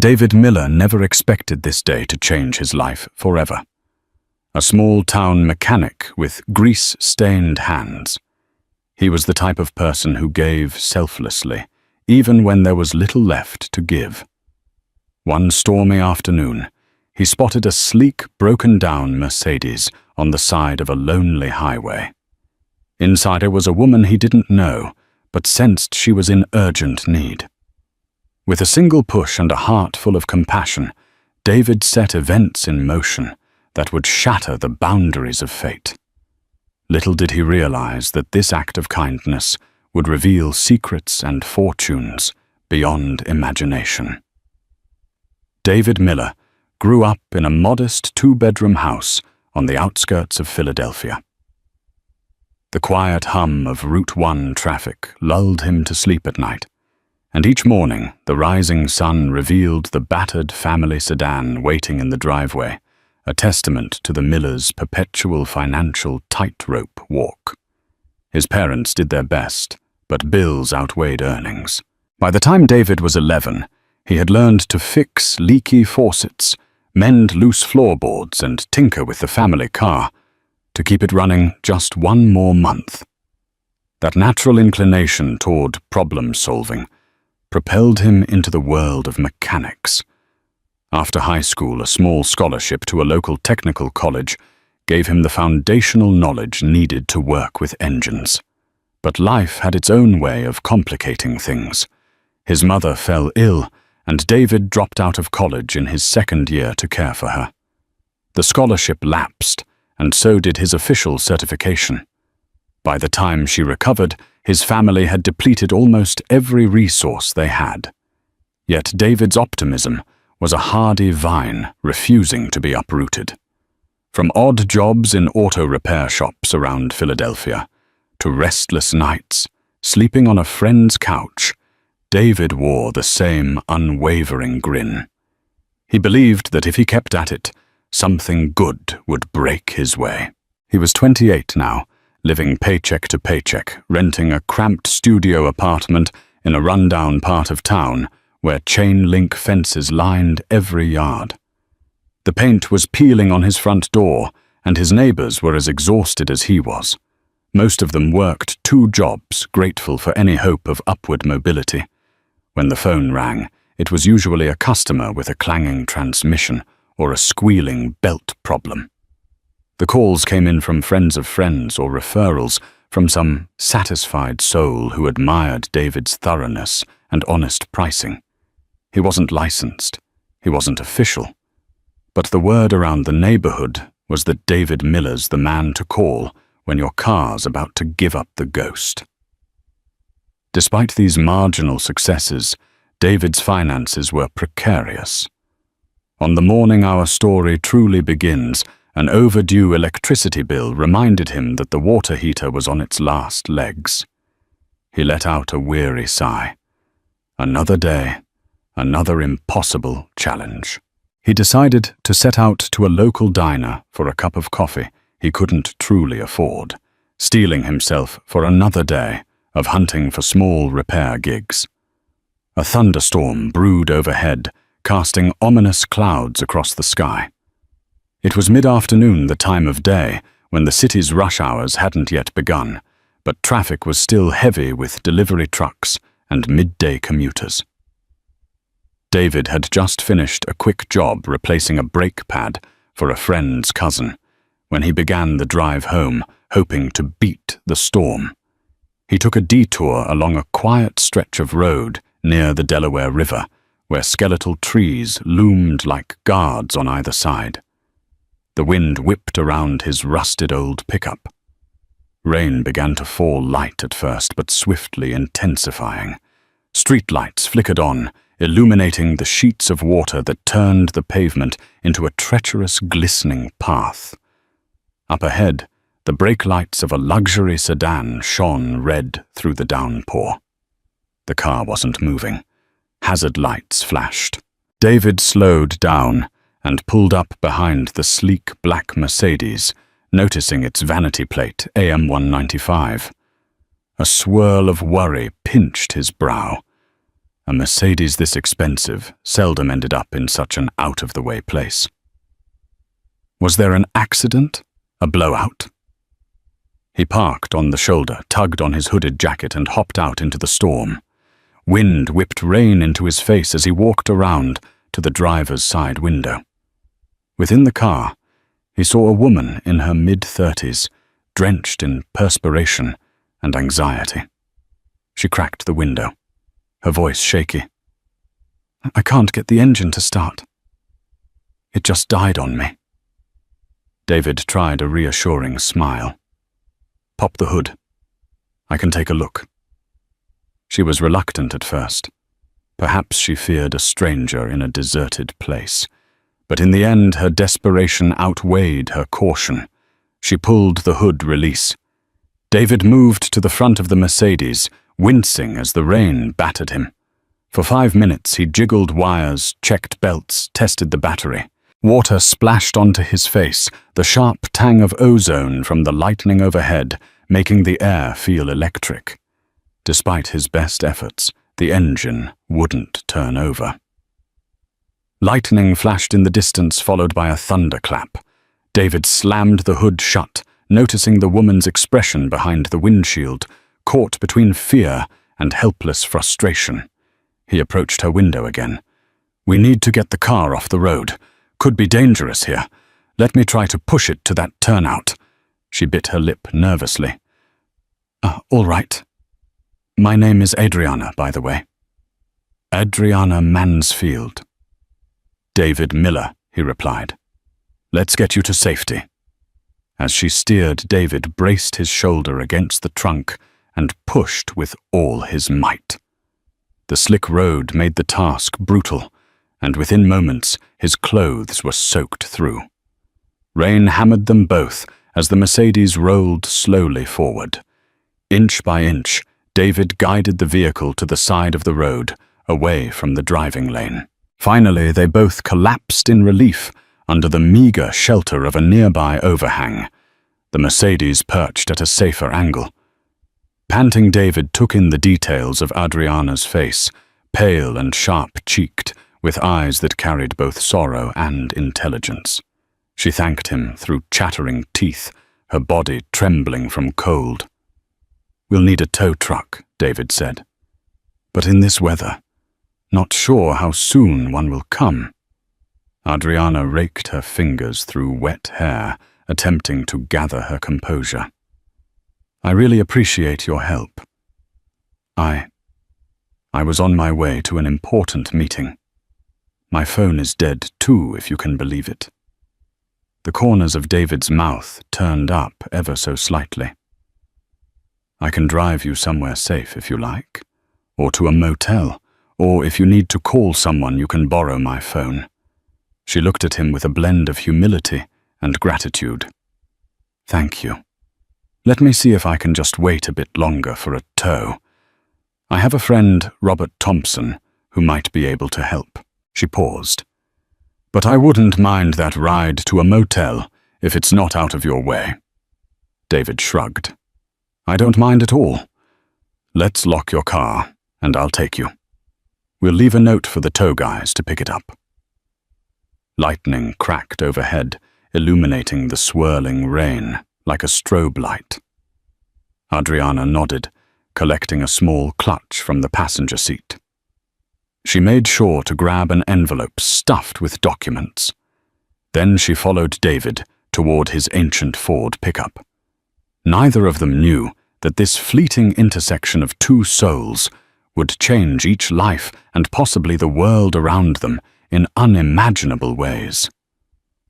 David Miller never expected this day to change his life forever. A small-town mechanic with grease-stained hands. He was the type of person who gave selflessly, even when there was little left to give. One stormy afternoon, he spotted a sleek, broken-down Mercedes on the side of a lonely highway. Inside her was a woman he didn't know, but sensed she was in urgent need. With a single push and a heart full of compassion, David set events in motion that would shatter the boundaries of fate. Little did he realize that this act of kindness would reveal secrets and fortunes beyond imagination. David Miller grew up in a modest two-bedroom house on the outskirts of Philadelphia. The quiet hum of Route 1 traffic lulled him to sleep at night, and each morning the rising sun revealed the battered family sedan waiting in the driveway, a testament to the Millers' perpetual financial tightrope walk. His parents did their best, but bills outweighed earnings. By the time David was 11, he had learned to fix leaky faucets, mend loose floorboards, and tinker with the family car to keep it running just one more month. That natural inclination toward problem-solving propelled him into the world of mechanics. After high school, a small scholarship to a local technical college gave him the foundational knowledge needed to work with engines. But life had its own way of complicating things. His mother fell ill, and David dropped out of college in his second year to care for her. The scholarship lapsed, and so did his official certification. By the time she recovered, his family had depleted almost every resource they had. Yet David's optimism was a hardy vine refusing to be uprooted. From odd jobs in auto repair shops around Philadelphia to restless nights, sleeping on a friend's couch, David wore the same unwavering grin. He believed that if he kept at it, something good would break his way. He was 28 now, living paycheck to paycheck, renting a cramped studio apartment in a rundown part of town where chain-link fences lined every yard. The paint was peeling on his front door, and his neighbors were as exhausted as he was. Most of them worked 2 jobs, grateful for any hope of upward mobility. When the phone rang, it was usually a customer with a clanging transmission or a squealing belt problem. The calls came in from friends of friends or referrals from some satisfied soul who admired David's thoroughness and honest pricing. He wasn't licensed, he wasn't official, but the word around the neighborhood was that David Miller's the man to call when your car's about to give up the ghost. Despite these marginal successes, David's finances were precarious. On the morning our story truly begins, an overdue electricity bill reminded him that the water heater was on its last legs. He let out a weary sigh. Another day, another impossible challenge. He decided to set out to a local diner for a cup of coffee he couldn't truly afford, steeling himself for another day of hunting for small repair gigs. A thunderstorm brewed overhead, casting ominous clouds across the sky. It was mid-afternoon, the time of day when the city's rush hours hadn't yet begun, but traffic was still heavy with delivery trucks and midday commuters. David had just finished a quick job replacing a brake pad for a friend's cousin when he began the drive home, hoping to beat the storm. He took a detour along a quiet stretch of road near the Delaware River, where skeletal trees loomed like guards on either side. The wind whipped around his rusted old pickup. Rain began to fall light at first, but swiftly intensifying. Streetlights flickered on, illuminating the sheets of water that turned the pavement into a treacherous, glistening path. Up ahead, the brake lights of a luxury sedan shone red through the downpour. The car wasn't moving. Hazard lights flashed. David slowed down and pulled up behind the sleek black Mercedes, noticing its vanity plate, AM 195. A swirl of worry pinched his brow. A Mercedes this expensive seldom ended up in such an out-of-the-way place. Was there an accident? A blowout? He parked on the shoulder, tugged on his hooded jacket, and hopped out into the storm. Wind whipped rain into his face as he walked around to the driver's side window. Within the car, he saw a woman in her mid-30s, drenched in perspiration and anxiety. She cracked the window, her voice shaky. "I can't get the engine to start. It just died on me." David tried a reassuring smile. "Pop the hood. I can take a look." She was reluctant at first. Perhaps she feared a stranger in a deserted place. But in the end, her desperation outweighed her caution. She pulled the hood release. David moved to the front of the Mercedes, wincing as the rain battered him. For 5 minutes, he jiggled wires, checked belts, tested the battery. Water splashed onto his face, the sharp tang of ozone from the lightning overhead, making the air feel electric. Despite his best efforts, the engine wouldn't turn over. Lightning flashed in the distance, followed by a thunderclap. David slammed the hood shut, noticing the woman's expression behind the windshield, caught between fear and helpless frustration. He approached her window again. "We need to get the car off the road. Could be dangerous here. Let me try to push it to that turnout." She bit her lip nervously. All right. My name is Adriana, by the way." "Adriana Mansfield." "David Miller," he replied. "Let's get you to safety." As she steered, David braced his shoulder against the trunk and pushed with all his might. The slick road made the task brutal, and within moments his clothes were soaked through. Rain hammered them both as the Mercedes rolled slowly forward. Inch by inch, David guided the vehicle to the side of the road, away from the driving lane. Finally, they both collapsed in relief under the meager shelter of a nearby overhang. The Mercedes perched at a safer angle. Panting, David took in the details of Adriana's face, pale and sharp-cheeked, with eyes that carried both sorrow and intelligence. She thanked him through chattering teeth, her body trembling from cold. "We'll need a tow truck," David said. "But in this weather, not sure how soon one will come." Adriana raked her fingers through wet hair, attempting to gather her composure. "I really appreciate your help. I was on my way to an important meeting. My phone is dead too, if you can believe it." The corners of David's mouth turned up ever so slightly. "I can drive you somewhere safe if you like, or to a motel, or if you need to call someone, you can borrow my phone." She looked at him with a blend of humility and gratitude. "Thank you. Let me see if I can just wait a bit longer for a tow. I have a friend, Robert Thompson, who might be able to help." She paused. "But I wouldn't mind that ride to a motel if it's not out of your way." David shrugged. "I don't mind at all. Let's lock your car, and I'll take you. We'll leave a note for the tow guys to pick it up." Lightning cracked overhead, illuminating the swirling rain like a strobe light. Adriana nodded, collecting a small clutch from the passenger seat. She made sure to grab an envelope stuffed with documents. Then she followed David toward his ancient Ford pickup. Neither of them knew that this fleeting intersection of two souls would change each life and possibly the world around them in unimaginable ways.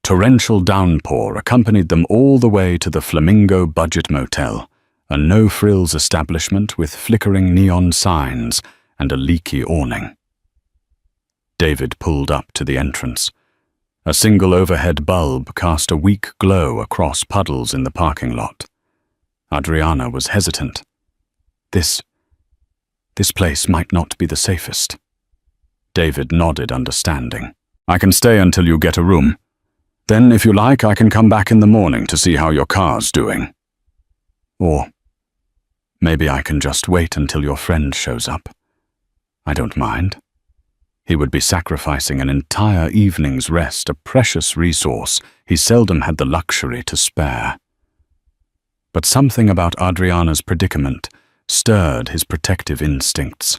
Torrential downpour accompanied them all the way to the Flamingo Budget Motel, a no-frills establishment with flickering neon signs and a leaky awning. David pulled up to the entrance. A single overhead bulb cast a weak glow across puddles in the parking lot. Adriana was hesitant. This place might not be the safest." David nodded, understanding. "I can stay until you get a room. Then, if you like, I can come back in the morning to see how your car's doing. Or maybe I can just wait until your friend shows up. I don't mind. He would be sacrificing an entire evening's rest, a precious resource he seldom had the luxury to spare. But something about Adriana's predicament stirred his protective instincts.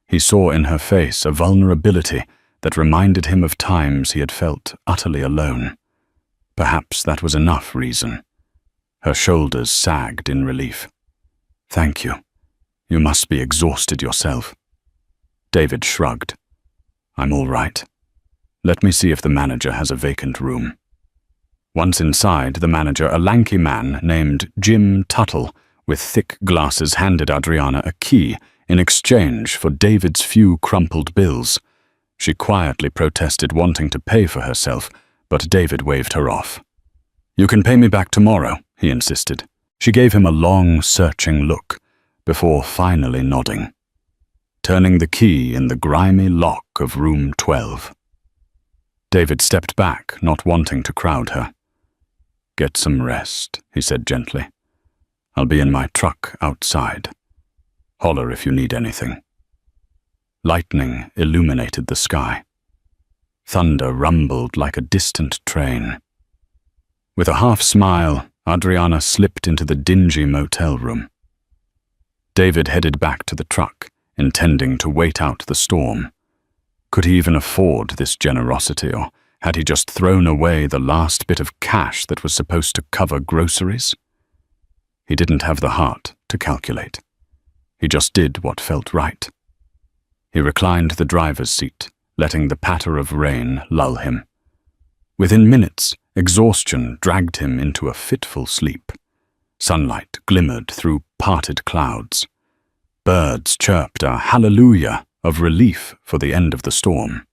He saw in her face a vulnerability that reminded him of times he had felt utterly alone. Perhaps that was enough reason. Her shoulders sagged in relief. Thank you. You must be exhausted yourself. David shrugged. I'm all right. Let me see if the manager has a vacant room. Once inside, the manager, a lanky man named Jim Tuttle, with thick glasses, handed Adriana a key in exchange for David's few crumpled bills. She quietly protested wanting to pay for herself, but David waved her off. You can pay me back tomorrow, he insisted. She gave him a long, searching look before finally nodding, turning the key in the grimy lock of room 12. David stepped back, not wanting to crowd her. Get some rest, he said gently. I'll be in my truck outside. Holler if you need anything. Lightning illuminated the sky. Thunder rumbled like a distant train. With a half smile, Adriana slipped into the dingy motel room. David headed back to the truck, intending to wait out the storm. Could he even afford this generosity, or had he just thrown away the last bit of cash that was supposed to cover groceries? He didn't have the heart to calculate. He just did what felt right. He reclined the driver's seat, letting the patter of rain lull him. Within minutes, exhaustion dragged him into a fitful sleep. Sunlight glimmered through parted clouds. Birds chirped a hallelujah of relief for the end of the storm.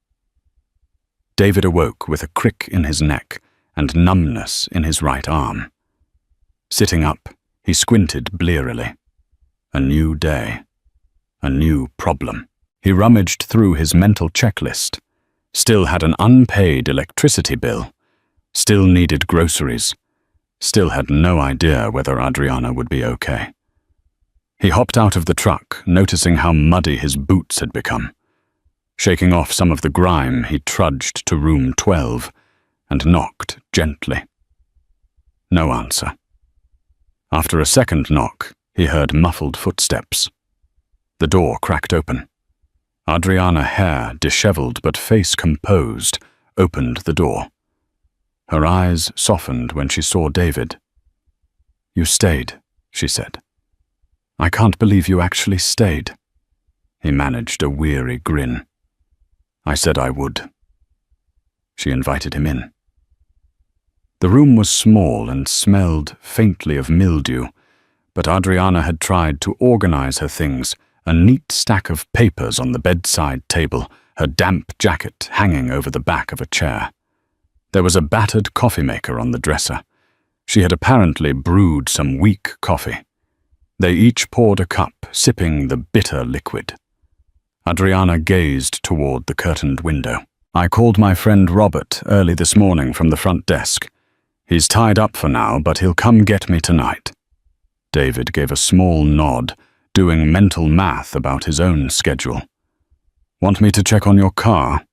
David awoke with a crick in his neck and numbness in his right arm. Sitting up, he squinted blearily. A new day. A new problem. He rummaged through his mental checklist. Still had an unpaid electricity bill. Still needed groceries. Still had no idea whether Adriana would be okay. He hopped out of the truck, noticing how muddy his boots had become. Shaking off some of the grime, he trudged to room 12 and knocked gently. No answer. After a second knock, he heard muffled footsteps. The door cracked open. Adriana, hair disheveled but face composed, opened the door. Her eyes softened when she saw David. You stayed, she said. I can't believe you actually stayed. He managed a weary grin. I said I would. She invited him in. The room was small and smelled faintly of mildew, but Adriana had tried to organize her things, a neat stack of papers on the bedside table, her damp jacket hanging over the back of a chair. There was a battered coffee maker on the dresser. She had apparently brewed some weak coffee. They each poured a cup, sipping the bitter liquid. Adriana gazed toward the curtained window. I called my friend Robert early this morning from the front desk. He's tied up for now, but he'll come get me tonight. David gave a small nod, doing mental math about his own schedule. Want me to check on your car?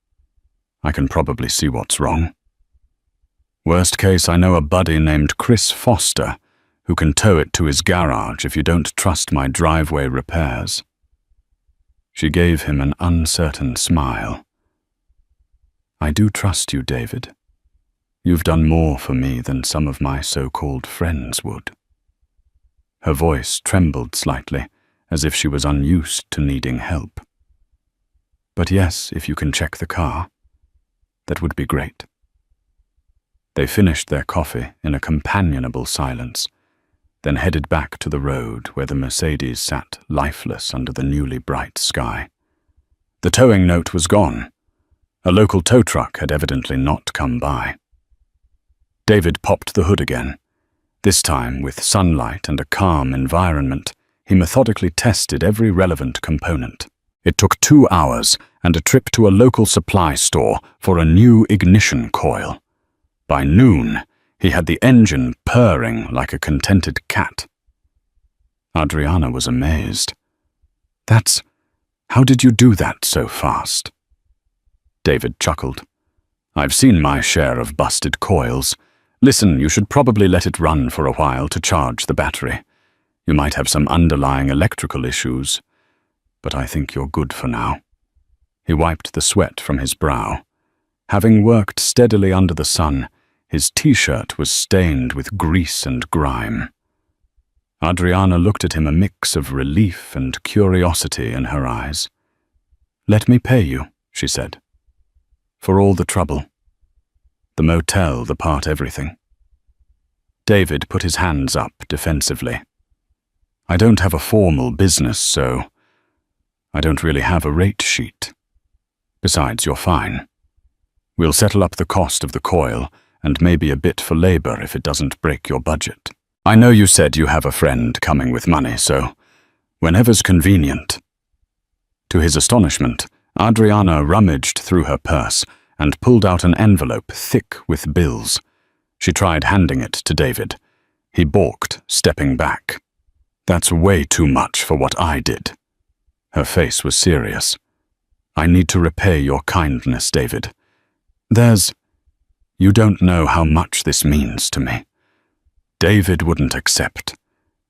I can probably see what's wrong. Worst case, I know a buddy named Chris Foster who can tow it to his garage if you don't trust my driveway repairs. She gave him an uncertain smile. I do trust you, David. You've done more for me than some of my so-called friends would. Her voice trembled slightly, as if she was unused to needing help. But yes, if you can check the car, that would be great. They finished their coffee in a companionable silence, then headed back to the road where the Mercedes sat lifeless under the newly bright sky. The towing note was gone. A local tow truck had evidently not come by. David popped the hood again. This time, with sunlight and a calm environment, he methodically tested every relevant component. It took 2 hours and a trip to a local supply store for a new ignition coil. By noon, he had the engine purring like a contented cat. Adriana was amazed. That's How did you do that so fast? David chuckled. I've seen my share of busted coils. Listen, you should probably let it run for a while to charge the battery. You might have some underlying electrical issues, but I think you're good for now. He wiped the sweat from his brow. Having worked steadily under the sun, his t-shirt was stained with grease and grime. Adriana looked at him, a mix of relief and curiosity in her eyes. Let me pay you, she said. For all the trouble. The motel, the part everything. David put his hands up defensively. I don't have a formal business, so I don't really have a rate sheet. Besides, you're fine. We'll settle up the cost of the coil and maybe a bit for labor if it doesn't break your budget. I know you said you have a friend coming with money, so whenever's convenient. To his astonishment, Adriana rummaged through her purse and pulled out an envelope thick with bills. She tried handing it to David. He balked, stepping back. That's way too much for what I did. Her face was serious. I need to repay your kindness, David. You don't know how much this means to me. David wouldn't accept.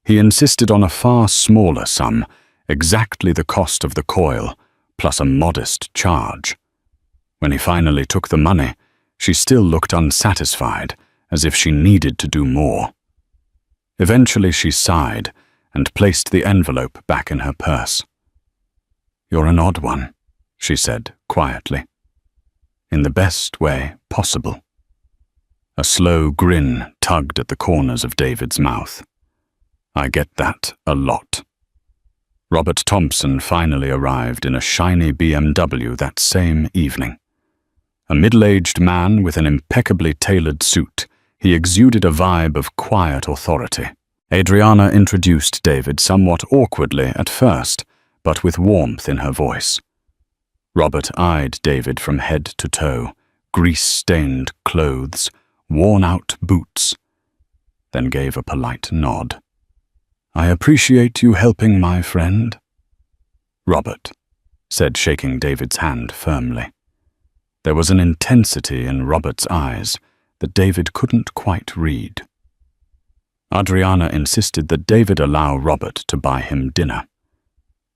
He insisted on a far smaller sum, exactly the cost of the coil, plus a modest charge. When he finally took the money, she still looked unsatisfied, as if she needed to do more. Eventually she sighed and placed the envelope back in her purse. You're an odd one, she said quietly. In the best way possible. A slow grin tugged at the corners of David's mouth. I get that a lot. Robert Thompson finally arrived in a shiny BMW that same evening. A middle-aged man with an impeccably tailored suit, he exuded a vibe of quiet authority. Adriana introduced David somewhat awkwardly at first, but with warmth in her voice. Robert eyed David from head to toe, grease-stained clothes, worn-out boots, then gave a polite nod. I appreciate you helping my friend. Robert said, shaking David's hand firmly. There was an intensity in Robert's eyes that David couldn't quite read. Adriana insisted that David allow Robert to buy him dinner.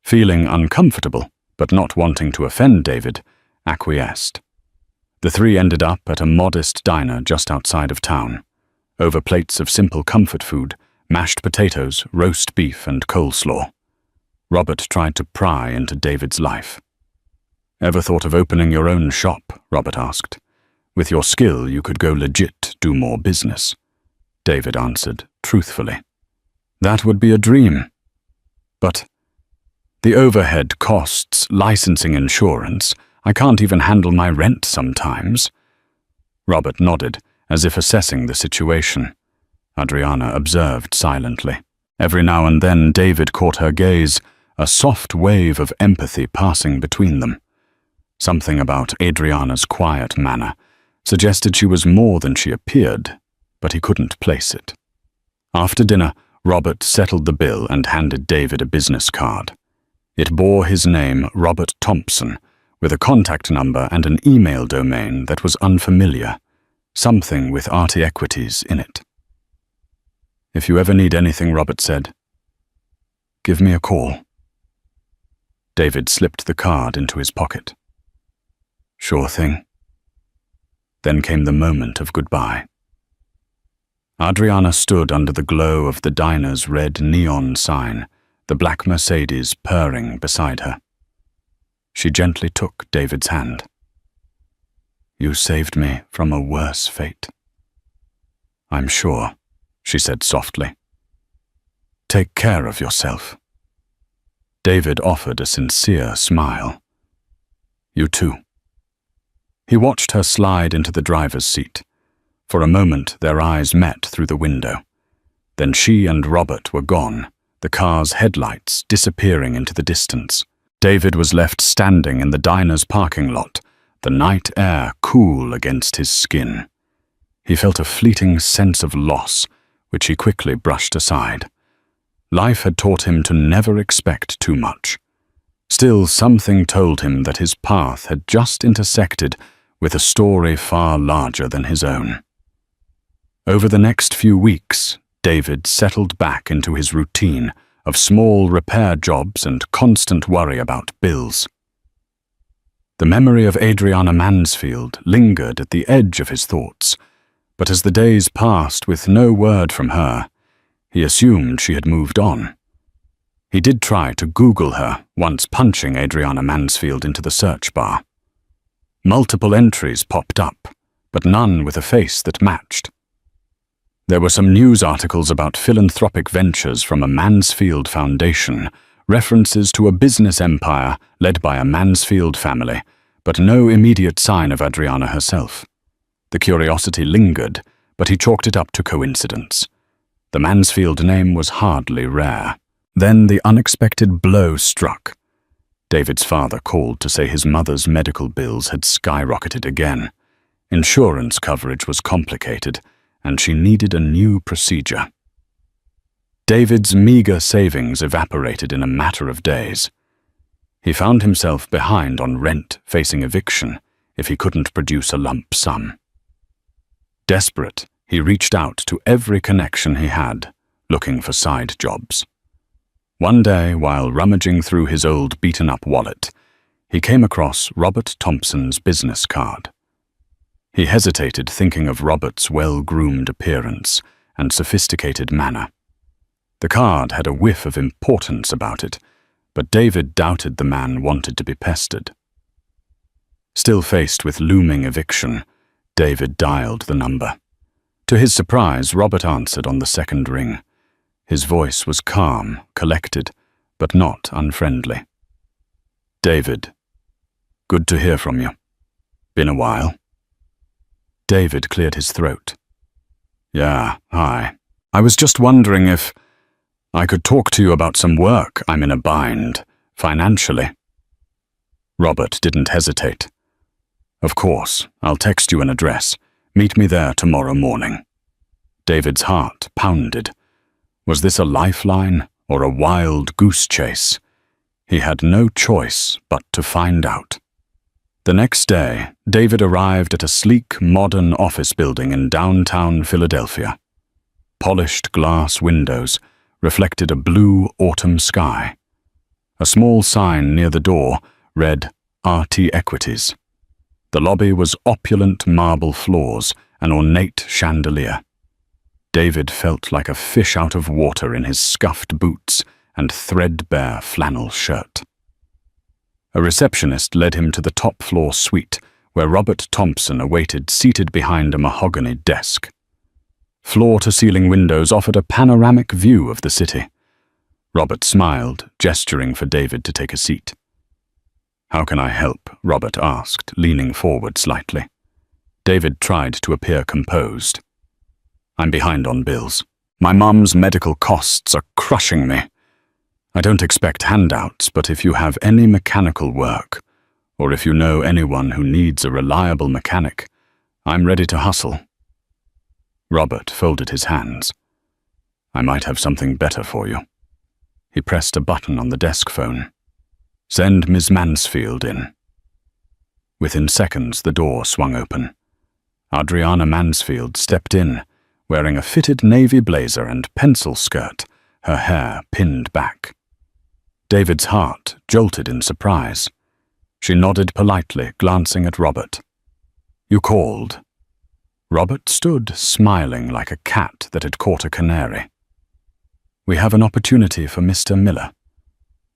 Feeling uncomfortable, but not wanting to offend David, acquiesced. The three ended up at a modest diner just outside of town. Over plates of simple comfort food, mashed potatoes, roast beef, and coleslaw. Robert tried to pry into David's life. Ever thought of opening your own shop? Robert asked. With your skill, you could go legit, do more business. David answered, truthfully. That would be a dream. But the overhead costs, licensing, insurance, I can't even handle my rent sometimes. Robert nodded, as if assessing the situation. Adriana observed silently. Every now and then David caught her gaze, a soft wave of empathy passing between them. Something about Adriana's quiet manner suggested she was more than she appeared, but he couldn't place it. After dinner, Robert settled the bill and handed David a business card. It bore his name, Robert Thompson, with a contact number and an email domain that was unfamiliar, something with arty equities in it. If you ever need anything, Robert said, give me a call. David slipped the card into his pocket. Sure thing. Then came the moment of goodbye. Adriana stood under the glow of the diner's red neon sign, the black Mercedes purring beside her. She gently took David's hand. You saved me from a worse fate. I'm sure, she said softly. Take care of yourself. David offered a sincere smile. You too. He watched her slide into the driver's seat. For a moment, their eyes met through the window. Then she and Robert were gone, the car's headlights disappearing into the distance. David was left standing in the diner's parking lot, the night air cool against his skin. He felt a fleeting sense of loss, which he quickly brushed aside. Life had taught him to never expect too much. Still, something told him that his path had just intersected with a story far larger than his own. Over the next few weeks, David settled back into his routine of small repair jobs and constant worry about bills. The memory of Adriana Mansfield lingered at the edge of his thoughts, but as the days passed with no word from her, he assumed she had moved on. He did try to Google her, once punching Adriana Mansfield into the search bar. Multiple entries popped up, but none with a face that matched. There were some news articles about philanthropic ventures from a Mansfield Foundation, references to a business empire led by a Mansfield family, but no immediate sign of Adriana herself. The curiosity lingered, but he chalked it up to coincidence. The Mansfield name was hardly rare. Then the unexpected blow struck. David's father called to say his mother's medical bills had skyrocketed again. Insurance coverage was complicated, and she needed a new procedure. David's meager savings evaporated in a matter of days. He found himself behind on rent, facing eviction, if he couldn't produce a lump sum. Desperate, he reached out to every connection he had, looking for side jobs. One day, while rummaging through his old beaten-up wallet, he came across Robert Thompson's business card. He hesitated, thinking of Robert's well-groomed appearance and sophisticated manner. The card had a whiff of importance about it, but David doubted the man wanted to be pestered. Still faced with looming eviction, David dialed the number. To his surprise, Robert answered on the second ring. His voice was calm, collected, but not unfriendly. "David, good to hear from you. Been a while?" David cleared his throat. "Yeah, hi. I was just wondering if I could talk to you about some work. I'm in a bind, financially." Robert didn't hesitate. "Of course, I'll text you an address. Meet me there tomorrow morning." David's heart pounded. Was this a lifeline or a wild goose chase? He had no choice but to find out. The next day, David arrived at a sleek, modern office building in downtown Philadelphia. Polished glass windows reflected a blue autumn sky. A small sign near the door read RT Equities. The lobby was opulent marble floors, an ornate chandelier. David felt like a fish out of water in his scuffed boots and threadbare flannel shirt. A receptionist led him to the top-floor suite, where Robert Thompson awaited, seated behind a mahogany desk. Floor-to-ceiling windows offered a panoramic view of the city. Robert smiled, gesturing for David to take a seat. "How can I help?" Robert asked, leaning forward slightly. David tried to appear composed. "I'm behind on bills. My mum's medical costs are crushing me. I don't expect handouts, but if you have any mechanical work, or if you know anyone who needs a reliable mechanic, I'm ready to hustle." Robert folded his hands. "I might have something better for you." He pressed a button on the desk phone. "Send Ms. Mansfield in." Within seconds, the door swung open. Adriana Mansfield stepped in, wearing a fitted navy blazer and pencil skirt, her hair pinned back. David's heart jolted in surprise. She nodded politely, glancing at Robert. "You called." Robert stood, smiling like a cat that had caught a canary. "We have an opportunity for Mr. Miller.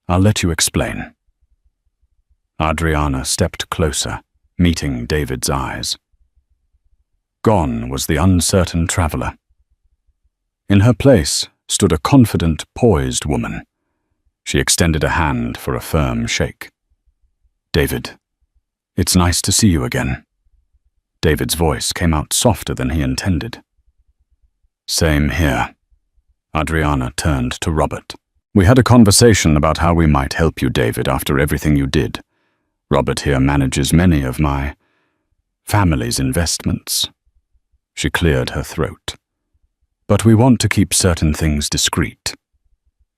I'll let you explain." Adriana stepped closer, meeting David's eyes. Gone was the uncertain traveler. In her place stood a confident, poised woman. She extended a hand for a firm shake. "David, it's nice to see you again." David's voice came out softer than he intended. "Same here." Adriana turned to Robert. "We had a conversation about how we might help you, David, after everything you did. Robert here manages many of my family's investments." She cleared her throat. "But we want to keep certain things discreet."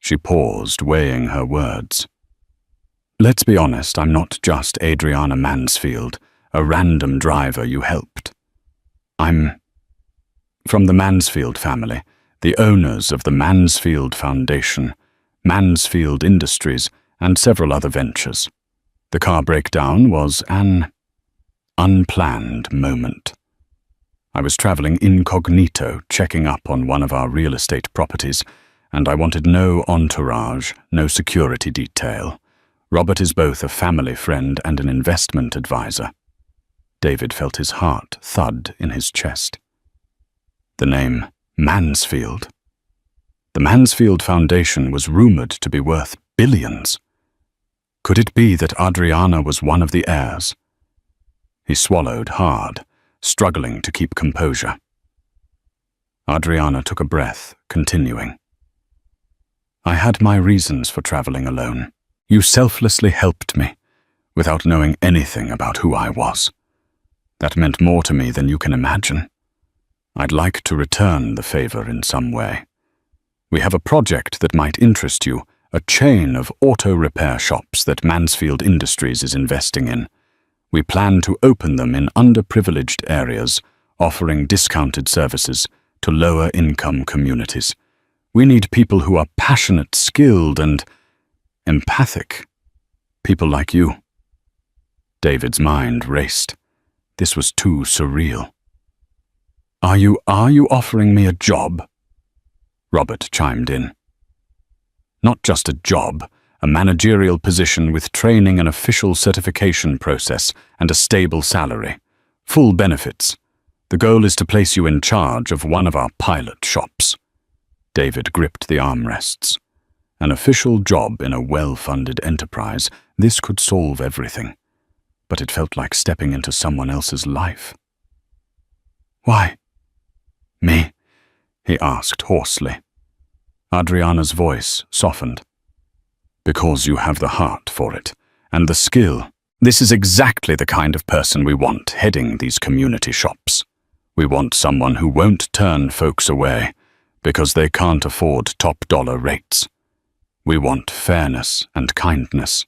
She paused, weighing her words. Let's be honest, I'm not just Adriana Mansfield, a random driver you helped. I'm from the Mansfield family, the owners of the Mansfield Foundation, Mansfield Industries, and several other ventures. The car breakdown was an unplanned moment. I was traveling incognito, checking up on one of our real estate properties, and I wanted no entourage, no security detail. Robert is both a family friend and an investment advisor. David felt his heart thud in his chest. The name Mansfield. The Mansfield Foundation was rumored to be worth billions. Could it be that Adriana was one of the heirs? He swallowed hard, struggling to keep composure. Adriana took a breath, continuing. I had my reasons for traveling alone. You selflessly helped me, without knowing anything about who I was. That meant more to me than you can imagine. I'd like to return the favor in some way. We have a project that might interest you, a chain of auto repair shops that Mansfield Industries is investing in. We plan to open them in underprivileged areas, offering discounted services to lower-income communities. We need people who are passionate, skilled, and empathic. People like you. David's mind raced. This was too surreal. Are you offering me a job? Robert chimed in. Not just a job, a managerial position with training and official certification process and a stable salary. Full benefits. The goal is to place you in charge of one of our pilot shops. David gripped the armrests. An official job in a well-funded enterprise, this could solve everything. But it felt like stepping into someone else's life. Why? Me? He asked hoarsely. Adriana's voice softened. Because you have the heart for it, and the skill. This is exactly the kind of person we want heading these community shops. We want someone who won't turn folks away because they can't afford top-dollar rates. We want fairness and kindness.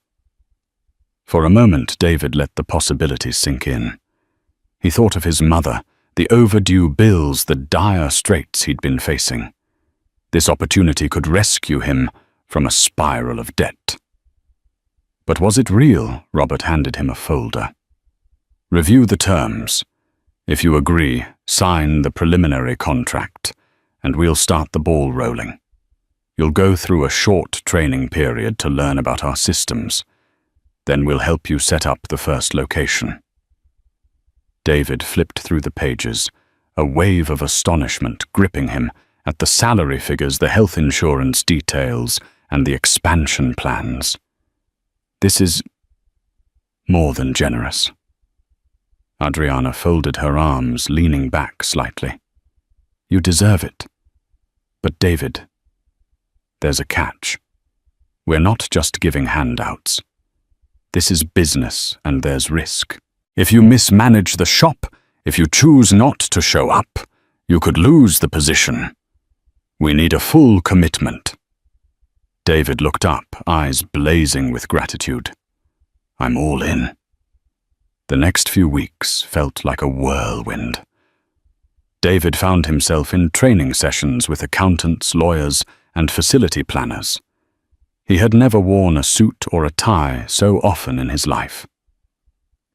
For a moment, David let the possibility sink in. He thought of his mother, the overdue bills, the dire straits he'd been facing. This opportunity could rescue him from a spiral of debt. But was it real? Robert handed him a folder. Review the terms. If you agree, sign the preliminary contract, and we'll start the ball rolling. You'll go through a short training period to learn about our systems. Then we'll help you set up the first location. David flipped through the pages, a wave of astonishment gripping him at the salary figures, the health insurance details, and the expansion plans. This is more than generous. Adriana folded her arms, leaning back slightly. You deserve it. But David, there's a catch. We're not just giving handouts. This is business, and there's risk. If you mismanage the shop, if you choose not to show up, you could lose the position. We need a full commitment. David looked up, eyes blazing with gratitude. I'm all in. The next few weeks felt like a whirlwind. David found himself in training sessions with accountants, lawyers, and facility planners. He had never worn a suit or a tie so often in his life.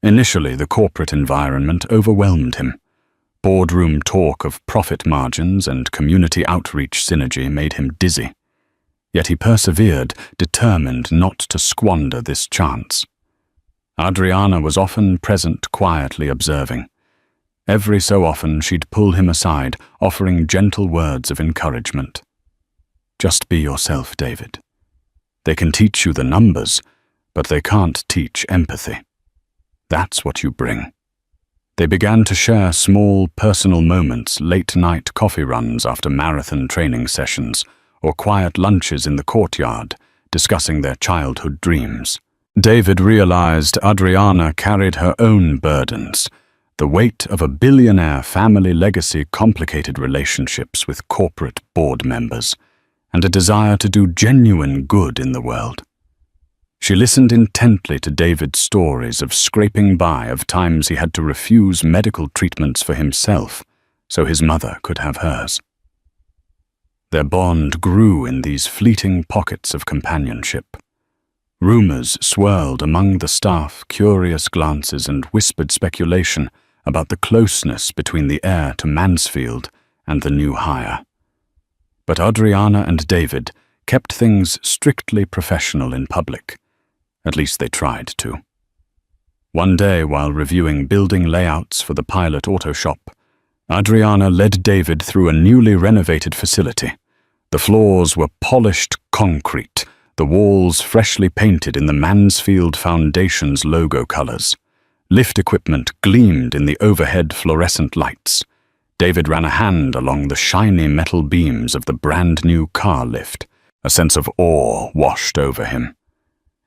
Initially, the corporate environment overwhelmed him. Boardroom talk of profit margins and community outreach synergy made him dizzy. Yet he persevered, determined not to squander this chance. Adriana was often present, quietly observing. Every so often she'd pull him aside, offering gentle words of encouragement. Just be yourself, David. They can teach you the numbers, but they can't teach empathy. That's what you bring. They began to share small, personal moments, late-night coffee runs after marathon training sessions, or quiet lunches in the courtyard, discussing their childhood dreams. David realized Adriana carried her own burdens, the weight of a billionaire family legacy, complicated relationships with corporate board members, and a desire to do genuine good in the world. She listened intently to David's stories of scraping by, of times he had to refuse medical treatments for himself so his mother could have hers. Their bond grew in these fleeting pockets of companionship. Rumors swirled among the staff, curious glances and whispered speculation about the closeness between the heir to Mansfield and the new hire. But Adriana and David kept things strictly professional in public. At least they tried to. One day, while reviewing building layouts for the pilot auto shop, Adriana led David through a newly renovated facility. The floors were polished concrete, the walls freshly painted in the Mansfield Foundation's logo colors. Lift equipment gleamed in the overhead fluorescent lights. David ran a hand along the shiny metal beams of the brand-new car lift. A sense of awe washed over him.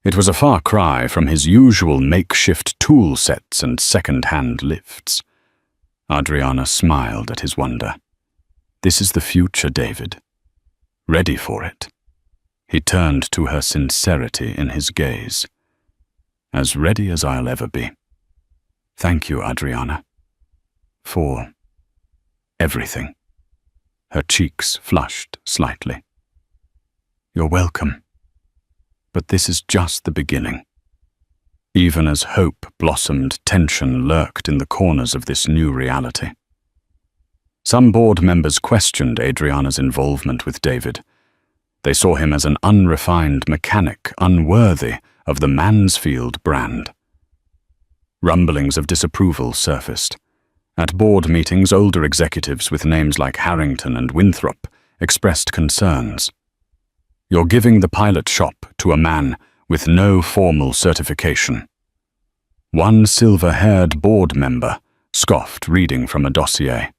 It was a far cry from his usual makeshift tool sets and second-hand lifts. Adriana smiled at his wonder. "This is the future, David. Ready for it?" He turned to her sincerity in his gaze. "As ready as I'll ever be. Thank you, Adriana. For everything." Her cheeks flushed slightly. "You're welcome. But this is just the beginning." Even as hope blossomed, tension lurked in the corners of this new reality. Some board members questioned Adriana's involvement with David. They saw him as an unrefined mechanic, unworthy of the Mansfield brand. Rumblings of disapproval surfaced. At board meetings, older executives with names like Harrington and Winthrop expressed concerns. "You're giving the pilot shop to a man with no formal certification." One silver-haired board member scoffed, reading from a dossier.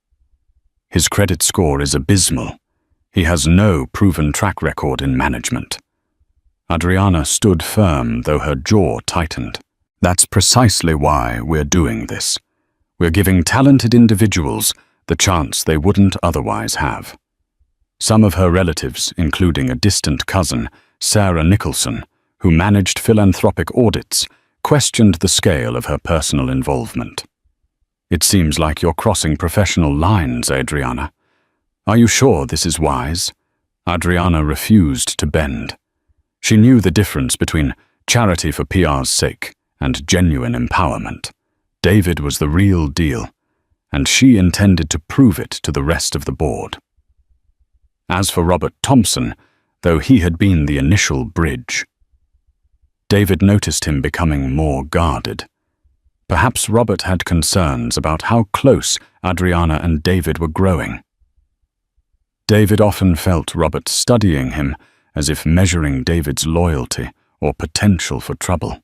"His credit score is abysmal. He has no proven track record in management." Adriana stood firm, though her jaw tightened. "That's precisely why we're doing this. We're giving talented individuals the chance they wouldn't otherwise have." Some of her relatives, including a distant cousin, Sarah Nicholson, who managed philanthropic audits, questioned the scale of her personal involvement. "It seems like you're crossing professional lines, Adriana. Are you sure this is wise?" Adriana refused to bend. She knew the difference between charity for PR's sake and genuine empowerment. David was the real deal, and she intended to prove it to the rest of the board. As for Robert Thompson, though he had been the initial bridge, David noticed him becoming more guarded. Perhaps Robert had concerns about how close Adriana and David were growing. David often felt Robert studying him, as if measuring David's loyalty or potential for trouble.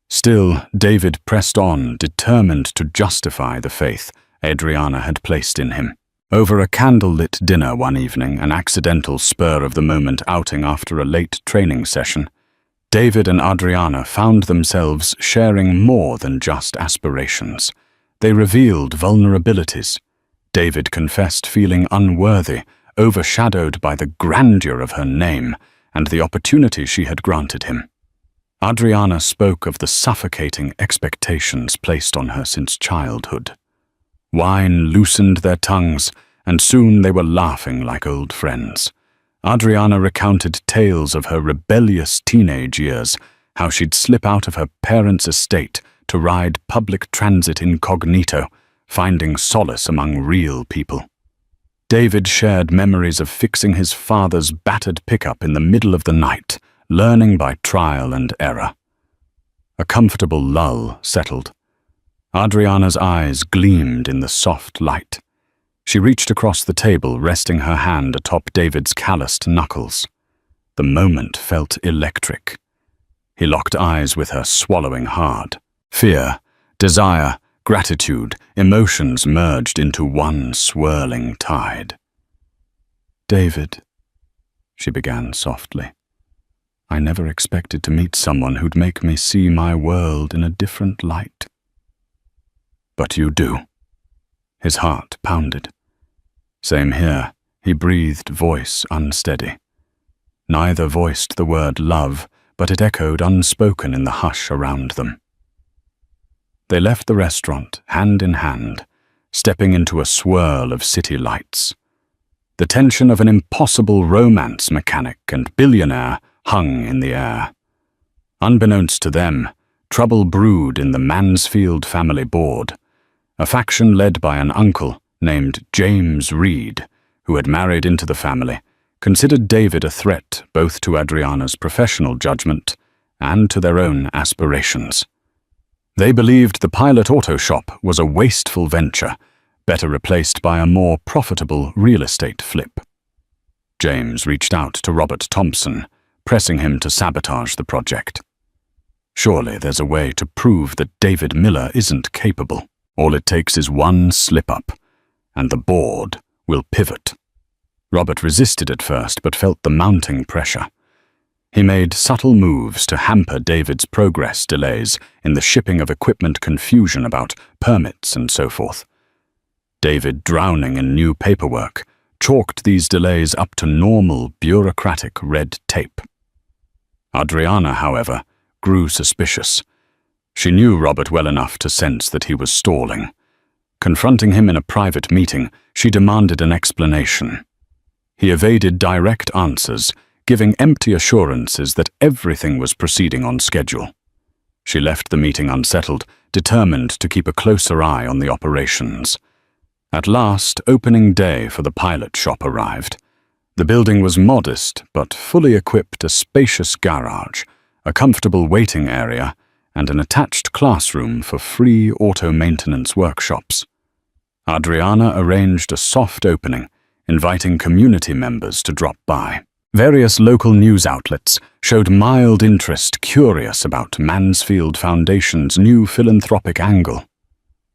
Still, David pressed on, determined to justify the faith Adriana had placed in him. Over a candlelit dinner one evening, an accidental spur-of-the-moment outing after a late training session, David and Adriana found themselves sharing more than just aspirations. They revealed vulnerabilities. David confessed feeling unworthy, overshadowed by the grandeur of her name and the opportunity she had granted him. Adriana spoke of the suffocating expectations placed on her since childhood. Wine loosened their tongues, and soon they were laughing like old friends. Adriana recounted tales of her rebellious teenage years, how she'd slip out of her parents' estate to ride public transit incognito, finding solace among real people. David shared memories of fixing his father's battered pickup in the middle of the night, learning by trial and error. A comfortable lull settled. Adriana's eyes gleamed in the soft light. She reached across the table, resting her hand atop David's calloused knuckles. The moment felt electric. He locked eyes with her, swallowing hard. Fear, desire, gratitude, emotions merged into one swirling tide. "David," she began softly, "I never expected to meet someone who'd make me see my world in a different light." "But you do." His heart pounded. "Same here," he breathed, voice unsteady. Neither voiced the word love, but it echoed unspoken in the hush around them. They left the restaurant, hand in hand, stepping into a swirl of city lights. The tension of an impossible romance mechanic and billionaire hung in the air. Unbeknownst to them, trouble brewed in the Mansfield family board, a faction led by an uncle named James Reed, who had married into the family, considered David a threat both to Adriana's professional judgment and to their own aspirations. They believed the pilot auto shop was a wasteful venture, better replaced by a more profitable real estate flip. James reached out to Robert Thompson, pressing him to sabotage the project. Surely there's a way to prove that David Miller isn't capable. All it takes is one slip-up, and the board will pivot. Robert resisted at first, but felt the mounting pressure. He made subtle moves to hamper David's progress delays in the shipping of equipment, confusion about permits and so forth. David, drowning in new paperwork, chalked these delays up to normal bureaucratic red tape. Adriana, however, grew suspicious. She knew Robert well enough to sense that he was stalling. Confronting him in a private meeting, she demanded an explanation. He evaded direct answers, giving empty assurances that everything was proceeding on schedule. She left the meeting unsettled, determined to keep a closer eye on the operations. At last, opening day for the pilot shop arrived. The building was modest, but fully equipped: a spacious garage, a comfortable waiting area, and an attached classroom for free auto maintenance workshops. Adriana arranged a soft opening, inviting community members to drop by. Various local news outlets showed mild interest, curious about Mansfield Foundation's new philanthropic angle.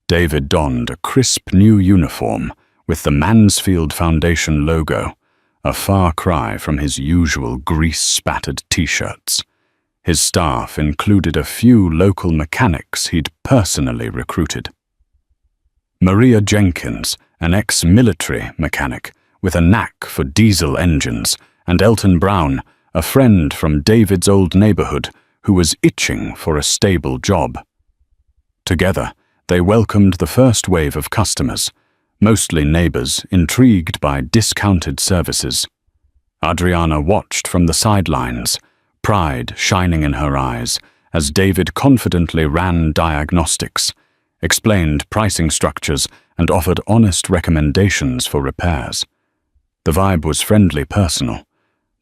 David donned a crisp new uniform with the Mansfield Foundation logo, a far cry from his usual grease-spattered t-shirts. His staff included a few local mechanics he'd personally recruited. Maria Jenkins, an ex-military mechanic with a knack for diesel engines, and Elton Brown, a friend from David's old neighborhood who was itching for a stable job. Together, they welcomed the first wave of customers, mostly neighbors intrigued by discounted services. Adriana watched from the sidelines, pride shining in her eyes, as David confidently ran diagnostics, explained pricing structures, and offered honest recommendations for repairs. The vibe was friendly, personal,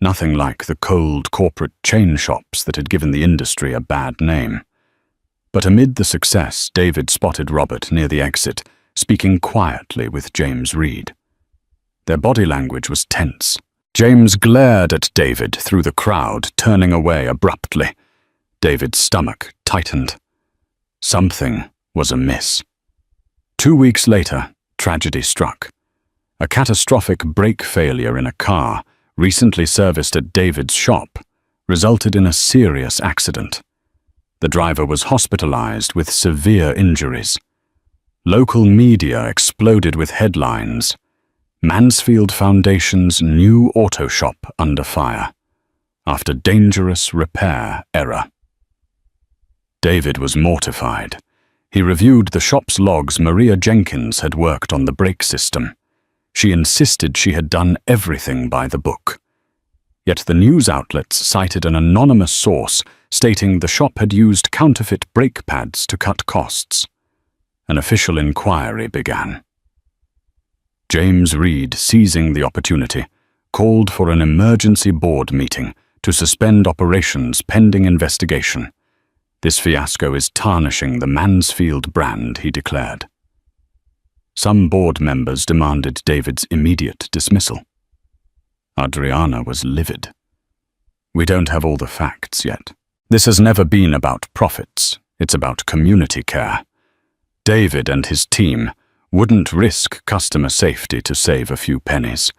nothing like the cold corporate chain shops that had given the industry a bad name. But amid the success, David spotted Robert near the exit, speaking quietly with James Reed. Their body language was tense. James glared at David through the crowd, turning away abruptly. David's stomach tightened. Something was amiss. 2 weeks later, tragedy struck. A catastrophic brake failure in a car, recently serviced at David's shop, resulted in a serious accident. The driver was hospitalized with severe injuries. Local media exploded with headlines: Mansfield Foundation's new auto shop under fire, after dangerous repair error. David was mortified. He reviewed the shop's logs. Maria Jenkins had worked on the brake system. She insisted she had done everything by the book. Yet the news outlets cited an anonymous source stating the shop had used counterfeit brake pads to cut costs. An official inquiry began. James Reed, seizing the opportunity, called for an emergency board meeting to suspend operations pending investigation. This fiasco is tarnishing the Mansfield brand, he declared. Some board members demanded David's immediate dismissal. Adriana was livid. We don't have all the facts yet. This has never been about profits. It's about community care. David and his team wouldn't risk customer safety to save a few pennies.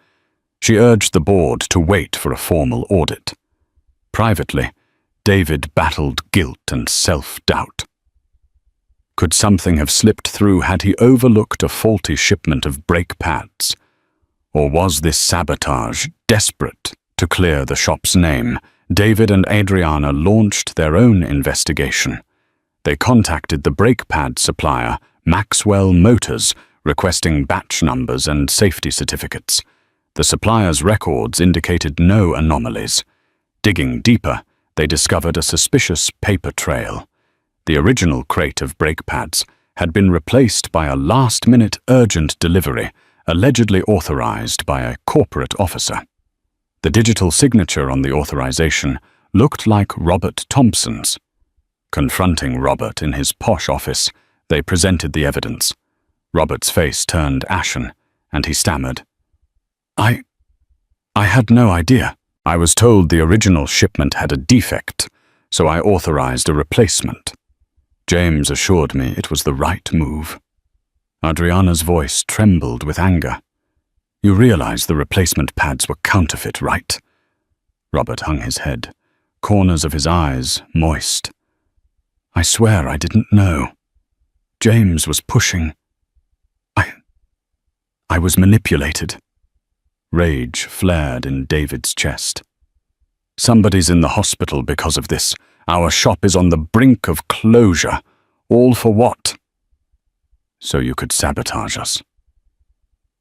She urged the board to wait for a formal audit. Privately, David battled guilt and self-doubt. Could something have slipped through had he overlooked a faulty shipment of brake pads? Or was this sabotage desperate to clear the shop's name David and Adriana launched their own investigation. They contacted the brake pad supplier, Maxwell Motors, requesting batch numbers and safety certificates. The supplier's records indicated no anomalies. Digging deeper, they discovered a suspicious paper trail. The original crate of brake pads had been replaced by a last-minute urgent delivery, allegedly authorized by a corporate officer. The digital signature on the authorization looked like Robert Thompson's. Confronting Robert in his posh office, they presented the evidence. Robert's face turned ashen, and he stammered, I had no idea. I was told the original shipment had a defect, so I authorized a replacement. James assured me it was the right move. Adriana's voice trembled with anger. You realize the replacement pads were counterfeit, right? Robert hung his head, corners of his eyes moist. I swear I didn't know. James was pushing. I was manipulated. Rage flared in David's chest. Somebody's in the hospital because of this. Our shop is on the brink of closure. All for what? So you could sabotage us.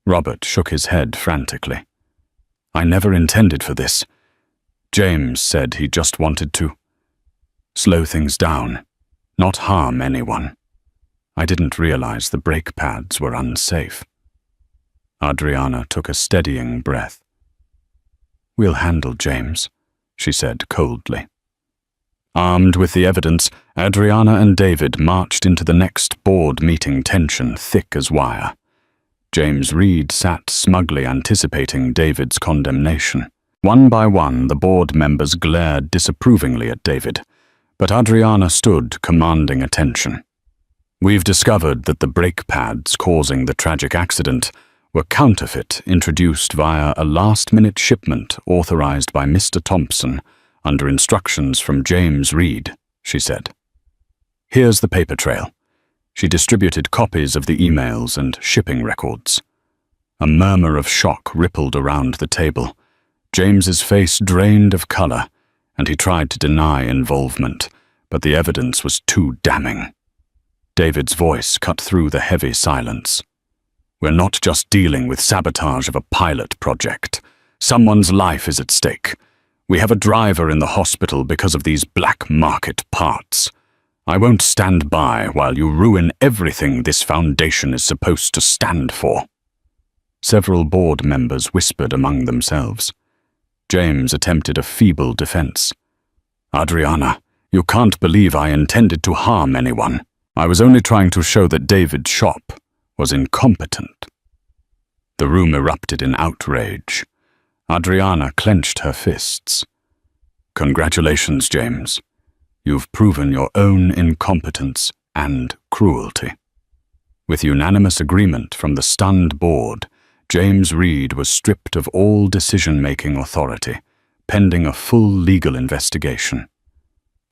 Robert shook his head frantically. I never intended for this. James said he just wanted to slow things down, not harm anyone. I didn't realize the brake pads were unsafe. Adriana took a steadying breath. We'll handle James, she said coldly. Armed with the evidence, Adriana and David marched into the next board meeting, tension thick as wire. James Reed sat smugly anticipating David's condemnation. One by one, the board members glared disapprovingly at David, but Adriana stood commanding attention. We've discovered that the brake pads causing the tragic accident were counterfeit, introduced via a last-minute shipment authorized by Mr. Thompson under instructions from James Reed, she said. Here's the paper trail. She distributed copies of the emails and shipping records. A murmur of shock rippled around the table. James's face drained of color, and he tried to deny involvement, but the evidence was too damning. David's voice cut through the heavy silence. We're not just dealing with sabotage of a pilot project. Someone's life is at stake. We have a driver in the hospital because of these black market parts. I won't stand by while you ruin everything this foundation is supposed to stand for. Several board members whispered among themselves. James attempted a feeble defense. Adriana, you can't believe I intended to harm anyone. I was only trying to show that David's shop was incompetent. The room erupted in outrage. Adriana clenched her fists. Congratulations, James. You've proven your own incompetence and cruelty. With unanimous agreement from the stunned board, James Reed was stripped of all decision-making authority, pending a full legal investigation.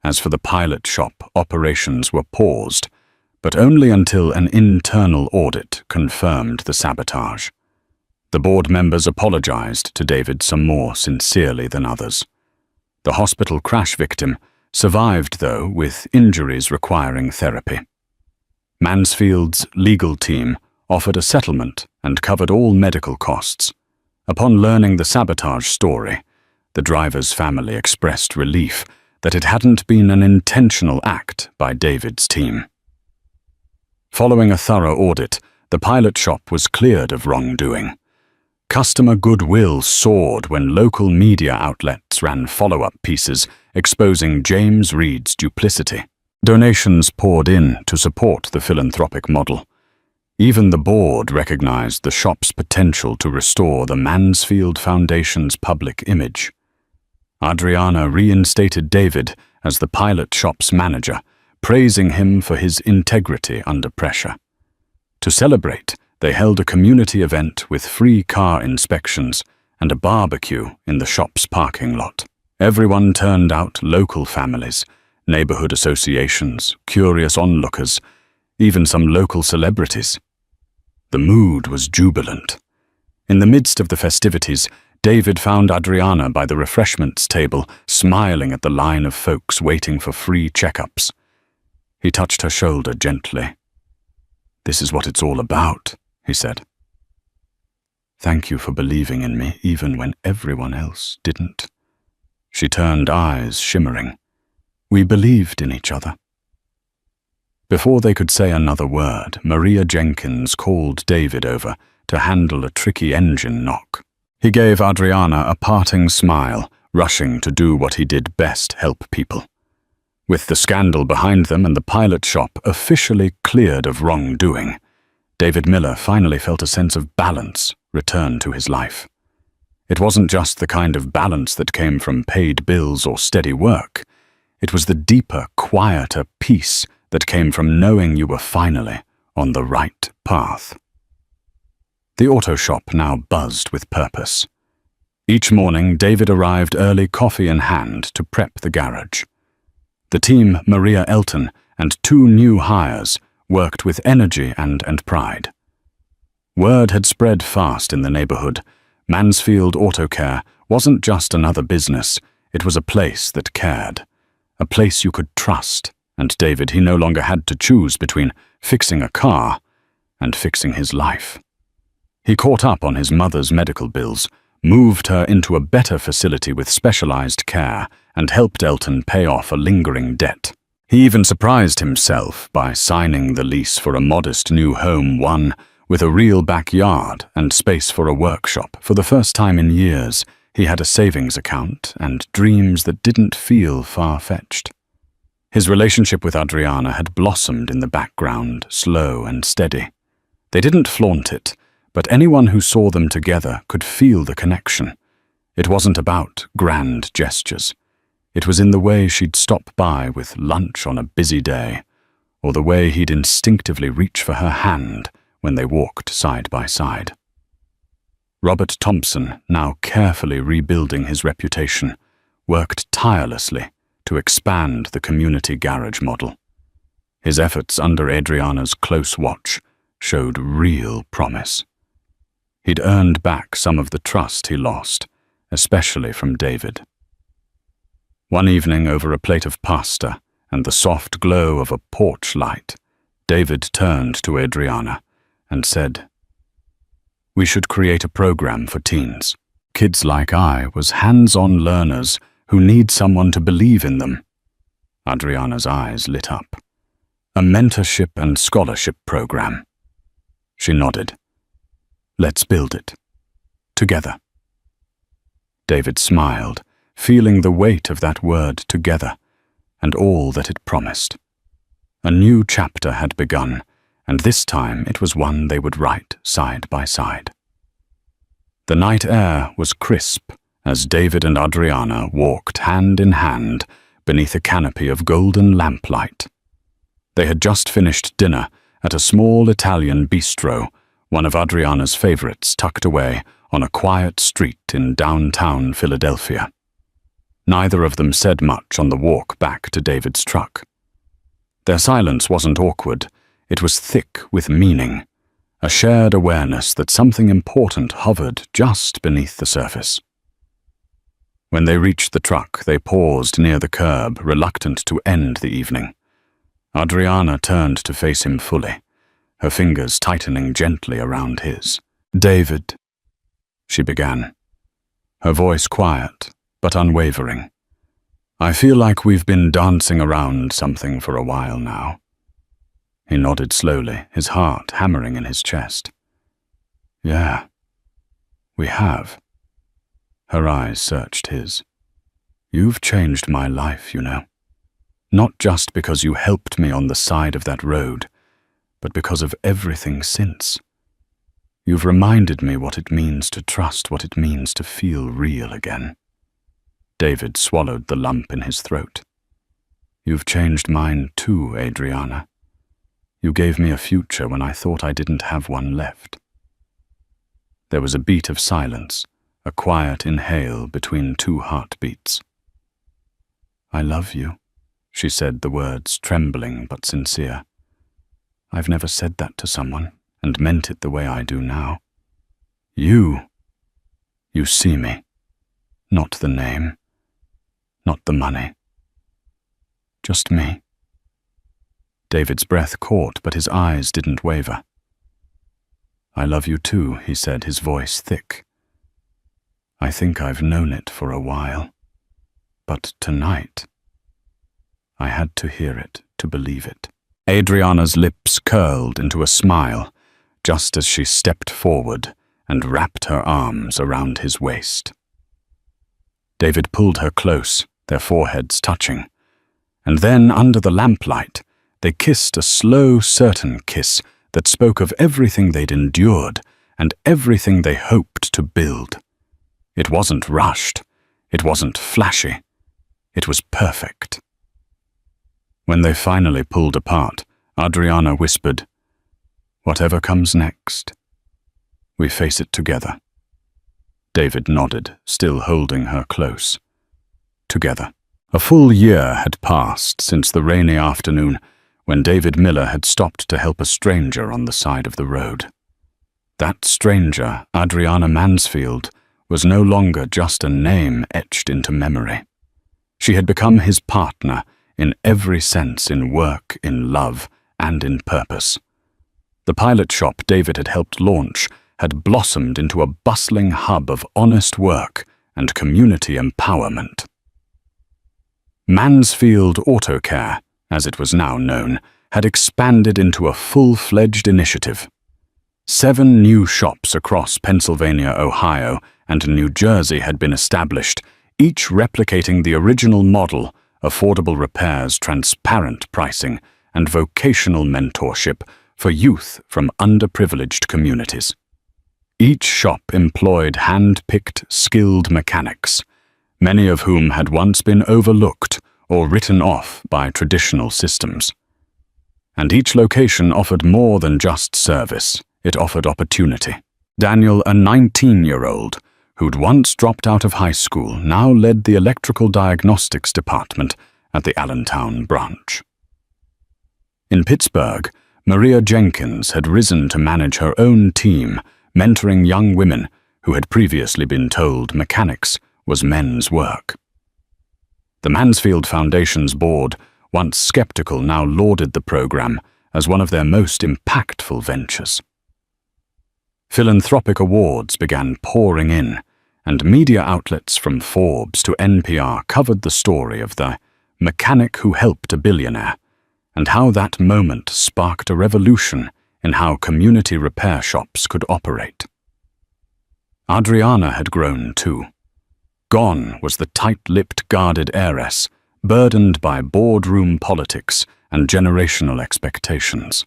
As for the pilot shop, operations were paused, but only until an internal audit confirmed the sabotage. The board members apologized to David some more sincerely than others. The hospital crash victim survived, though, with injuries requiring therapy. Mansfield's legal team offered a settlement and covered all medical costs. Upon learning the sabotage story, the driver's family expressed relief that it hadn't been an intentional act by David's team. Following a thorough audit, the pilot shop was cleared of wrongdoing. Customer goodwill soared when local media outlets ran follow-up pieces exposing James Reed's duplicity. Donations poured in to support the philanthropic model. Even the board recognized the shop's potential to restore the Mansfield Foundation's public image. Adriana reinstated David as the pilot shop's manager, praising him for his integrity under pressure. To celebrate, they held a community event with free car inspections and a barbecue in the shop's parking lot. Everyone turned out: local families, neighborhood associations, curious onlookers, even some local celebrities. The mood was jubilant. In the midst of the festivities, David found Adriana by the refreshments table, smiling at the line of folks waiting for free checkups. He touched her shoulder gently. "This is what it's all about," he said. "Thank you for believing in me even when everyone else didn't." She turned, eyes shimmering. "We believed in each other." Before they could say another word, Maria Jenkins called David over to handle a tricky engine knock. He gave Adriana a parting smile, rushing to do what he did best: help people. With the scandal behind them and the pilot shop officially cleared of wrongdoing, David Miller finally felt a sense of balance return to his life. It wasn't just the kind of balance that came from paid bills or steady work. It was the deeper, quieter peace that came from knowing you were finally on the right path. The auto shop now buzzed with purpose. Each morning, David arrived early, coffee in hand, to prep the garage. The team, Maria Elton and 2 new hires, worked with energy and pride. Word had spread fast in the neighborhood. Mansfield Auto Care wasn't just another business, it was a place that cared. A place you could trust, and David, he no longer had to choose between fixing a car and fixing his life. He caught up on his mother's medical bills, moved her into a better facility with specialized care, and helped Elton pay off a lingering debt. He even surprised himself by signing the lease for a modest new home, one with a real backyard and space for a workshop. For the first time in years, he had a savings account and dreams that didn't feel far-fetched. His relationship with Adriana had blossomed in the background, slow and steady. They didn't flaunt it, but anyone who saw them together could feel the connection. It wasn't about grand gestures. It was in the way she'd stop by with lunch on a busy day, or the way he'd instinctively reach for her hand when they walked side by side. Robert Thompson, now carefully rebuilding his reputation, worked tirelessly to expand the community garage model. His efforts under Adriana's close watch showed real promise. He'd earned back some of the trust he lost, especially from David. One evening, over a plate of pasta and the soft glow of a porch light, David turned to Adriana and said, "We should create a program for teens. Kids like I was hands-on learners who need someone to believe in them." Adriana's eyes lit up. "A mentorship and scholarship program." She nodded. "Let's build it. Together." David smiled, feeling the weight of that word together and all that it promised. A new chapter had begun, and this time it was one they would write side by side. The night air was crisp as David and Adriana walked hand in hand beneath a canopy of golden lamplight. They had just finished dinner at a small Italian bistro, one of Adriana's favorites, tucked away on a quiet street in downtown Philadelphia. Neither of them said much on the walk back to David's truck. Their silence wasn't awkward. It was thick with meaning, a shared awareness that something important hovered just beneath the surface. When they reached the truck, they paused near the curb, reluctant to end the evening. Adriana turned to face him fully, her fingers tightening gently around his. "David," she began, her voice quiet but unwavering. "I feel like we've been dancing around something for a while now." He nodded slowly, his heart hammering in his chest. "Yeah, we have." Her eyes searched his. "You've changed my life, you know. Not just because you helped me on the side of that road, but because of everything since. You've reminded me what it means to trust, what it means to feel real again." David swallowed the lump in his throat. "You've changed mine too, Adriana. You gave me a future when I thought I didn't have one left." There was a beat of silence, a quiet inhale between 2 heartbeats. "I love you," she said, the words trembling but sincere. "I've never said that to someone, and meant it the way I do now." "You?" You see me. Not the name. Not the money. Just me. David's breath caught, but his eyes didn't waver. I love you too, he said, his voice thick. I think I've known it for a while. But tonight, I had to hear it to believe it. Adriana's lips curled into a smile just as she stepped forward and wrapped her arms around his waist. David pulled her close, their foreheads touching, and then under the lamplight, they kissed a slow, certain kiss that spoke of everything they'd endured and everything they hoped to build. It wasn't rushed. It wasn't flashy. It was perfect. When they finally pulled apart, Adriana whispered, "Whatever comes next, we face it together." David nodded, still holding her close. Together. A full year had passed since the rainy afternoon when David Miller had stopped to help a stranger on the side of the road. That stranger, Adriana Mansfield, was no longer just a name etched into memory. She had become his partner in every sense, in work, in love, and in purpose. The pilot shop David had helped launch had blossomed into a bustling hub of honest work and community empowerment. Mansfield Autocare, as it was now known, had expanded into a full-fledged initiative. 7 new shops across Pennsylvania, Ohio, and New Jersey had been established, each replicating the original model: affordable repairs, transparent pricing, and vocational mentorship for youth from underprivileged communities. Each shop employed hand-picked, skilled mechanics, many of whom had once been overlooked or written off by traditional systems. And each location offered more than just service. It offered opportunity. Daniel, a 19-year-old, who'd once dropped out of high school, now led the electrical diagnostics department at the Allentown branch. In Pittsburgh, Maria Jenkins had risen to manage her own team, mentoring young women who had previously been told mechanics was men's work. The Mansfield Foundation's board, once skeptical, now lauded the program as one of their most impactful ventures. Philanthropic awards began pouring in, and media outlets from Forbes to NPR covered the story of the mechanic who helped a billionaire, and how that moment sparked a revolution in how community repair shops could operate. Adriana had grown too. Gone was the tight-lipped, guarded heiress, burdened by boardroom politics and generational expectations.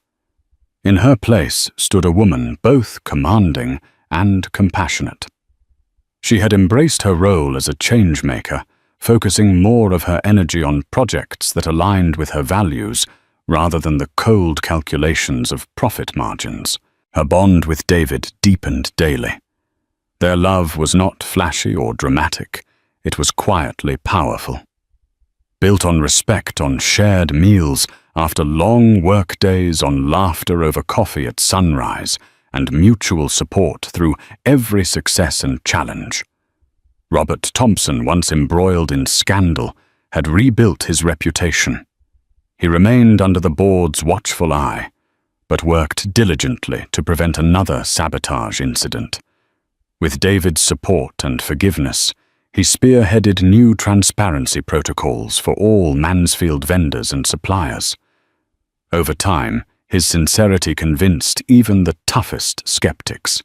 In her place stood a woman both commanding and compassionate. She had embraced her role as a change-maker, focusing more of her energy on projects that aligned with her values rather than the cold calculations of profit margins. Her bond with David deepened daily. Their love was not flashy or dramatic. It was quietly powerful. Built on respect, on shared meals, after long work days, on laughter over coffee at sunrise, and mutual support through every success and challenge. Robert Thompson, once embroiled in scandal, had rebuilt his reputation. He remained under the board's watchful eye, but worked diligently to prevent another sabotage incident. With David's support and forgiveness, he spearheaded new transparency protocols for all Mansfield vendors and suppliers. Over time, his sincerity convinced even the toughest skeptics.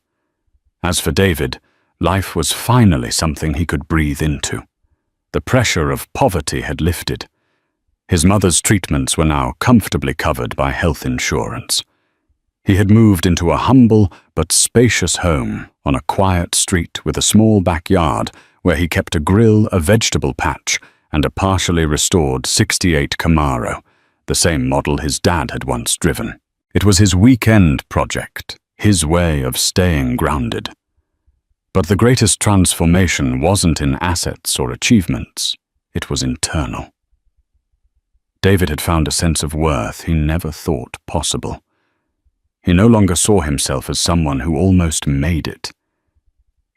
As for David, life was finally something he could breathe into. The pressure of poverty had lifted. His mother's treatments were now comfortably covered by health insurance. He had moved into a humble but spacious home on a quiet street with a small backyard where he kept a grill, a vegetable patch, and a partially restored '68 Camaro, the same model his dad had once driven. It was his weekend project, his way of staying grounded. But the greatest transformation wasn't in assets or achievements. It was internal. David had found a sense of worth he never thought possible. He no longer saw himself as someone who almost made it.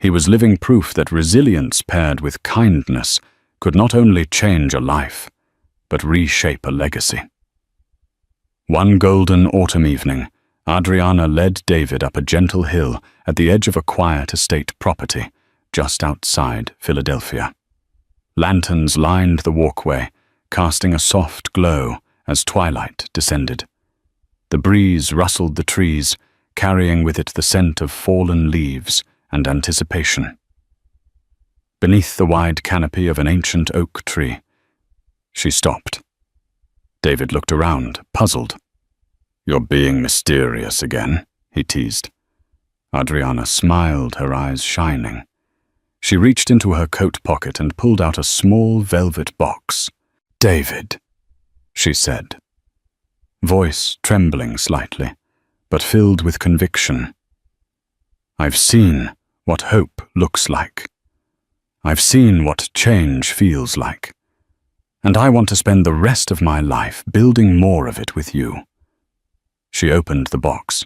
He was living proof that resilience paired with kindness could not only change a life, but reshape a legacy. One golden autumn evening, Adriana led David up a gentle hill at the edge of a quiet estate property just outside Philadelphia. Lanterns lined the walkway, casting a soft glow as twilight descended. The breeze rustled the trees, carrying with it the scent of fallen leaves and anticipation. Beneath the wide canopy of an ancient oak tree, she stopped. David looked around, puzzled. "You're being mysterious again," he teased. Adriana smiled, her eyes shining. She reached into her coat pocket and pulled out a small velvet box. "David," she said, voice trembling slightly, but filled with conviction. "I've seen what hope looks like. I've seen what change feels like. And I want to spend the rest of my life building more of it with you." She opened the box.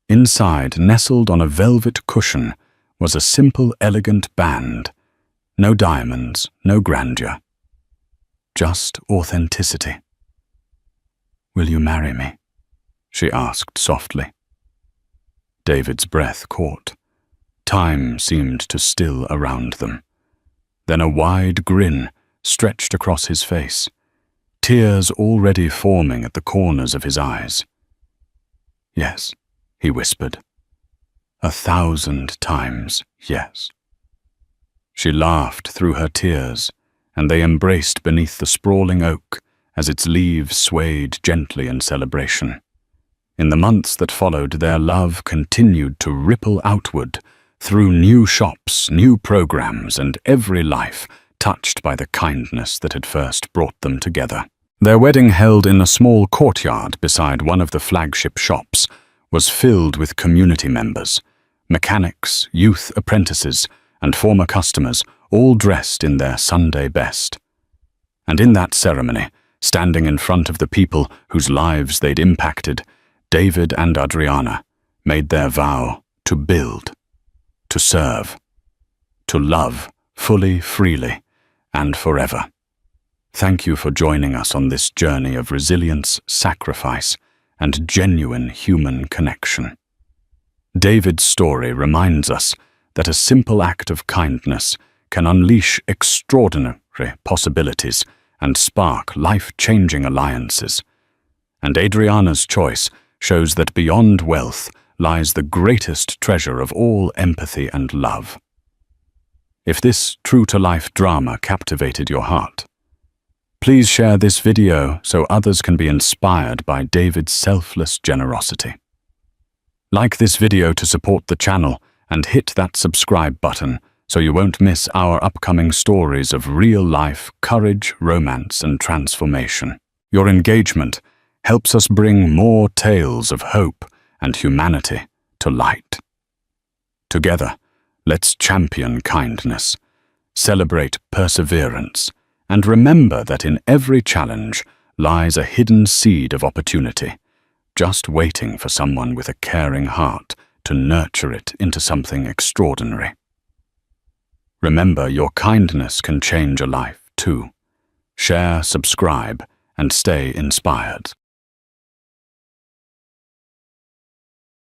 Inside, nestled on a velvet cushion, was a simple, elegant band. No diamonds, no grandeur. Just authenticity. "Will you marry me?" she asked softly. David's breath caught. Time seemed to still around them. Then a wide grin stretched across his face, tears already forming at the corners of his eyes. "Yes," he whispered. 1,000 times yes. She laughed through her tears, and they embraced beneath the sprawling oak as its leaves swayed gently in celebration. In the months that followed, their love continued to ripple outward through new shops, new programs, and every life touched by the kindness that had first brought them together. Their wedding, held in a small courtyard beside one of the flagship shops, was filled with community members, mechanics, youth apprentices, and former customers, all dressed in their Sunday best. And in that ceremony, standing in front of the people whose lives they'd impacted, David and Adriana made their vow to build, to serve, to love fully, freely, and forever. Thank you for joining us on this journey of resilience, sacrifice, and genuine human connection. David's story reminds us that a simple act of kindness can unleash extraordinary possibilities and spark life-changing alliances. And Adriana's choice shows that beyond wealth lies the greatest treasure of all, empathy and love. If this true-to-life drama captivated your heart, please share this video so others can be inspired by David's selfless generosity. Like this video to support the channel and hit that subscribe button so you won't miss our upcoming stories of real-life courage, romance, and transformation. Your engagement helps us bring more tales of hope and humanity to light. Together, let's champion kindness, celebrate perseverance, and remember that in every challenge lies a hidden seed of opportunity, just waiting for someone with a caring heart to nurture it into something extraordinary. Remember, your kindness can change a life too. Share, subscribe, and stay inspired.